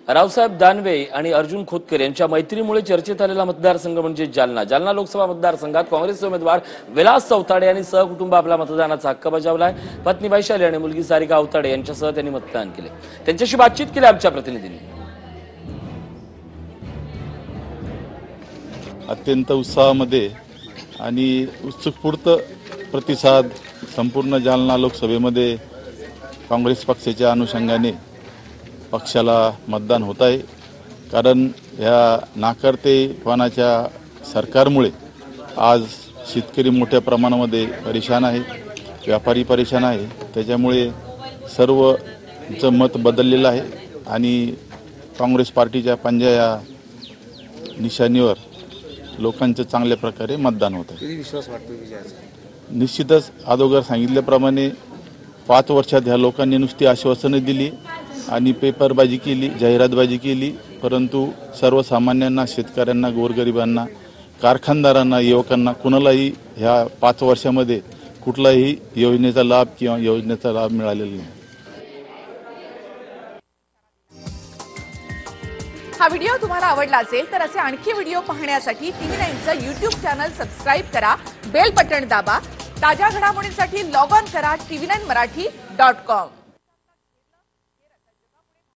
रावसाहेब दानवे आणि अर्जुन खोतकर यांच्या मैत्रीमुळे चर्चेत आलेला मतदारसंघ म्हणजे जालना. जालना लोकसभा मतदारसंघात काँग्रेसचे उमेदवार विलास चौताडे यांनी सहकुटुंब आपला मतदानाचा हक्क बजावलाय. पत्नी वैशाली आणि मुलगी सारिका अवताडे यांच्यासह त्यांनी मतदान केले. त्यांच्याशी बातचीत केली आमच्या प्रतिनिधींनी. अत्यंत उत्साहामध्ये आणि उत्सुकपूर्त प्रतिसाद संपूर्ण जालना लोकसभेमध्ये काँग्रेस पक्षाच्या अनुषंगाने पक्षाला मतदान होत आहे. कारण या नाकर्तेपणाच्या सरकारमुळे आज शेतकरी मोठ्या प्रमाणामध्ये परेशान आहे, व्यापारी परेशान आहे. त्याच्यामुळे सर्वचं मत बदललेलं आहे आणि काँग्रेस पार्टीच्या पंजा या निशाणीवर लोकांचं चांगल्या प्रकारे मतदान होत आहे. किती विश्वास वाटतो विजयाचा? निश्चितच अगोदर सांगितल्याप्रमाणे 5 वर्षात ह्या लोकांनी नुसती आश्वासनं दिली आणि पेपरबाजी केली, जाहिरातबाजी केली, परंतु सर्वसामान्यांना, शेतकऱ्यांना, गोरगरिबांना, कारखानदारांना, युवकांना कुणालाही ह्या 5 वर्षामध्ये कुठलाही योजनेचा लाभ किंवा योजनेचा लाभ मिळालेला नाही. हा व्हिडिओ तुम्हाला आवडला असेल तर असे आणखी व्हिडिओ पाहण्यासाठी TV9चं YouTube चॅनल सबस्क्राइब करा, बेल बटन दाबा. ताज्या घडामोडींसाठी लॉग ऑन करा tv9marathi.com.